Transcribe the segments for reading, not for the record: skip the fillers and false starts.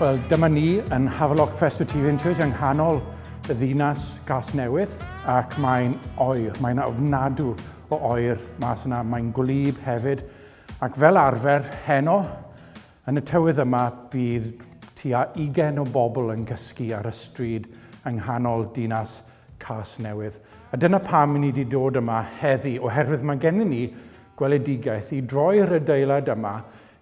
Wel, dyma ni yn Havelock Bresbyteriadd yng nghanol y ddinas Casnewydd ac mae'n oer, mae'n ofnadw o oer mas yna, mae'n gwlyb hefyd ac fel arfer heno yn y tywydd yma bydd tua 20 o bobl yn gysgu ar y stryd yng nghanol dinas Casnewydd. A dyna pam ni wedi dod yma heddi oherwydd mae gennym ni gweledigaeth i droi'r adeilad yma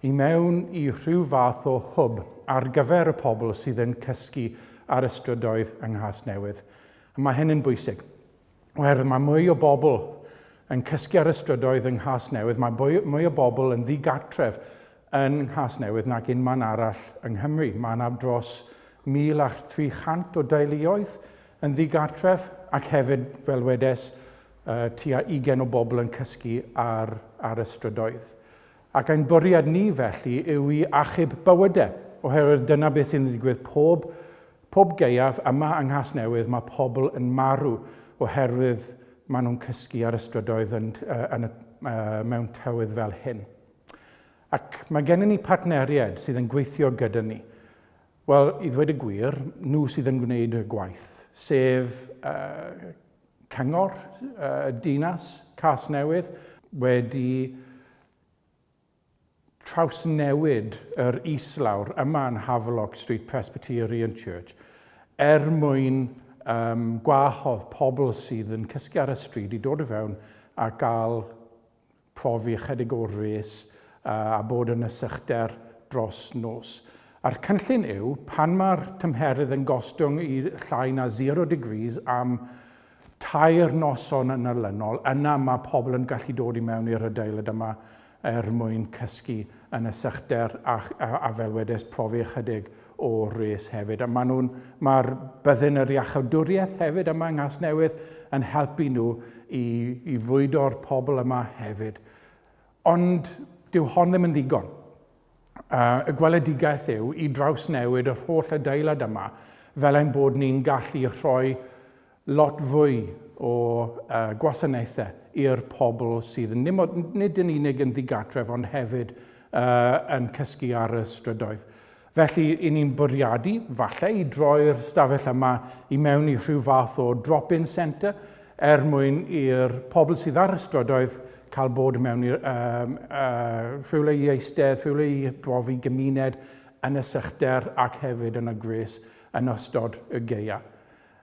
i mewn i rhyw fath o hwb ar gyfer y pobl sydd yn cysgu ar y strydoedd yng Nghasnewydd. Mae hyn yn bwysig, oherwydd mae mwy o bobl yn cysgu ar y strydoedd yng Nghasnewydd, mae mwy o bobl yn ddigartref yn Nghasnewydd nag unman arall yng Nghymru. Mae yna dros 1,300 o deuluoedd yn ddigartref ac hefyd, fel wedes, tua 20 o bobl yn cysgu ar y strydoedd. Ac ein bwriad ni felly yw i achub bywydau, oherwydd dyna beth sy'n digwydd pob gaeaf yma yng Nghasnewydd mae pobl yn marw oherwydd maen nhw'n cysgu ar y strydoedd mewn tywydd fel hyn. Ac mae gennym ni partneriaid sydd yn gweithio gyda ni. Wel, i ddweud y gwir, nhw sydd yn gwneud y gwaith, sef cyngor dinas Casnewydd wedi trawsnewid yr islawr yma yn Havelock Street Presbyterian Church mwyn gwahodd pobl sydd yn cysgu ar y stryd i dod i fewn a gael profi ychydig o res a bod yn ysychder dros nos. A'r cynllun yw, pan mae'r tymheredd yn gostwng i llai na 0 degrees am 2 noson yn olynol, yna mae pobl yn gallu dod i mewn i'r adeilad yma mwyn cysgu yn y sychder a fel wedes profi ychydig o res hefyd. Mae'r byddin yr iachawdwriaeth hefyd yma yng Nghasnewydd yn helpu nhw i fwydo'r pobl yma hefyd. Ond dyw hon ddim yn ddigon. Y gweledigaeth yw i drawsnewid yr holl adeilad yma fel ein bod ni'n gallu rhoi lot fwy o gwasanaethau i'r pobl sydd nid yn unig yn ddigartref ond hefyd yn cysgu ar y strydoedd. Felly, i ni'n bwriadu, falle, i droi'r stafell yma i mewn i rhyw fath o drop-in centre mwyn i'r pobl sydd ar y strydoedd cael bod mewn i'r rhywle i eistedd, rhywle i brofi gymuned yn y sychder ac hefyd yn y gres yn ystod y gaeaf.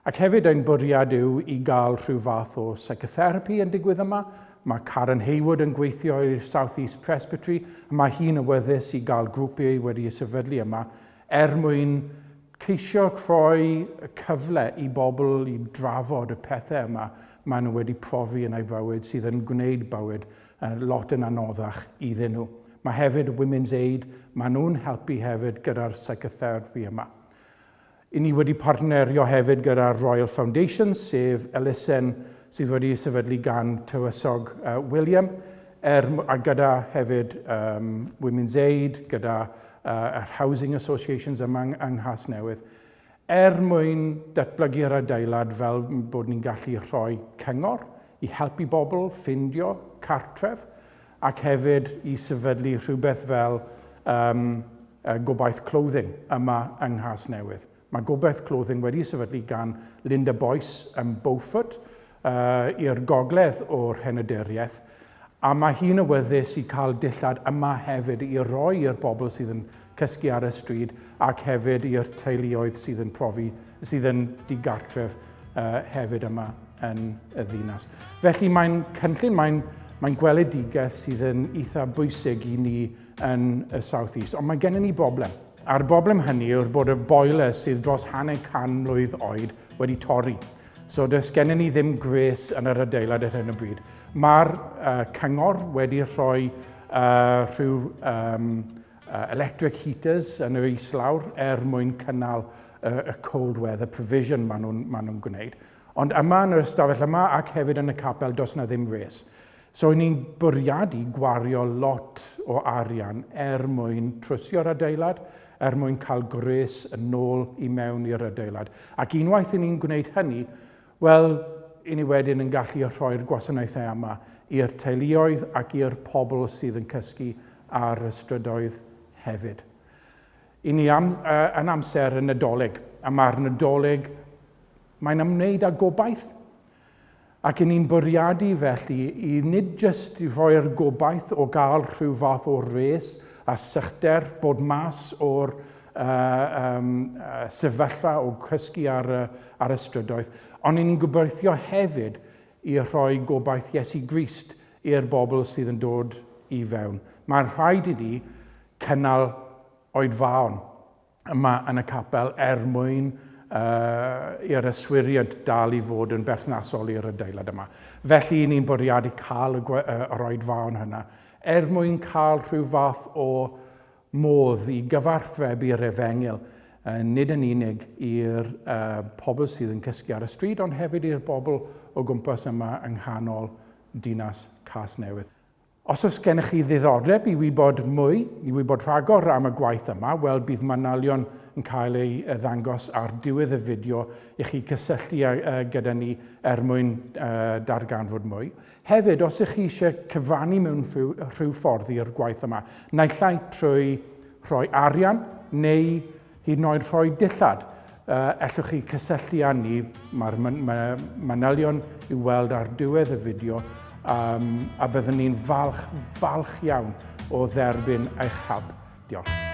Ac hefyd ein bwriad yw i gael rhyw fath o psychotherapy yn digwydd yma. Mae Karen Haywood yn gweithio i'r South East Presbytery. Mae hi'n awyddus i gael grwpiau wedi sefydlu yma mwyn ceisio croi cyfle i bobl i drafod y pethau yma maen nhw wedi profi yn eu bywyd sydd yn gwneud bywyd lot yn anoddach iddyn nhw. Mae hefyd Women's Aid, maen nhw'n helpu hefyd gyda'r psychotherapy yma. I ni wedi partnerio hefyd gyda'r Royal Foundation, sef elusen sydd wedi sefydlu gan tywysog William, a gyda hefyd Women's Aid, gyda Housing Associations yma yng Nghasnewydd, mwyn datblygu'r adeilad fel bod ni'n gallu rhoi cyngor i helpu bobl ffindio cartref ac hefyd i sefydlu rhywbeth fel Gobaith clothing yma yng Nghasnewydd. Mae Gobaith clothing wedi sefydlu gan Linda Boyce yn Beaufort i'r gogledd o'r henoderiaeth, a mae hi'n awyddus i cael dillad yma hefyd i roi i'r bobl sydd yn cysgu ar y stryd ac hefyd i'r teuluoedd sydd yn digartref hefyd yma yn y ddinas. Felly mae'n cynllun, mae'n gweledigaeth sydd yn eitha bwysig i ni yn y South East, ond mae gennym ni broblem. A'r broblem hynny yw'r bod y boiler sydd dros 100 mlwydd oed wedi torri. So does gennym ni ddim gres yn yr adeilad ar hyn o bryd. Mae'r cyngor wedi rhoi rhyw electric heaters yn yr islawr mwyn cynnal y cold weather provision maen nhw'n gwneud. Ond yma yn yr ystafell yma ac hefyd yn y capel does na ddim res. So ni'n bwriadu gwario lot o arian mwyn trwsio'r adeilad, mwyn cael gres yn ôl i mewn i'r adeilad. Ac unwaith ni'n gwneud hynny, wel, i ni wedyn yn gallu rhoi'r gwasanaethau yma i'r teuluoedd ac i'r pobl sydd yn cysgu ar y strydoedd hefyd. I ni yn amser y Nadolig, a mae'r Nadolig, mae'n ymwneud â gobaith. Ac ni'n bwriadu felly i nid jyst i roi'r gobaith o gael rhyw fath o res a sychder bod mas o'r sefyllfa o cysgu ar y strydoedd, ond ni'n gobeithio hefyd i rhoi gobaith Iesu Grist i'r bobl sydd yn dod i fewn. Mae'n rhaid i ni cynnal oedfaon yma yn y capel mwyn i'r yswiriant dal i fod yn berthnasol i'r adeilad yma. Felly ni'n bwriadu cael yr oedfaon hynna mwyn cael rhyw fath o modd i gyfarthrebu'r Efengil, nid yn unig i'r pobl sydd yn cysgu ar y stryd, ond hefyd i'r bobl o gwmpas yma yng nghanol dinas Casnewydd. Os oes gennych chi ddiddordeb i wybod mwy, i wybod rhagor am y gwaith yma, wel bydd manylion yn cael ei ddangos ar diwedd y fideo i chi cysylltu gyda ni mwyn darganfod mwy. Hefyd, os ych chi eisiau cyfrannu mewn rhyw ffordd i'r gwaith yma, naill ai trwy rhoi arian neu hyd yn oed rhoi dillad, ellwch chi cysylltu â ni. Mae'r manylion i'w weld ar diwedd y fideo, a byddwn ni'n falch iawn o dderbyn eich help. Diolch.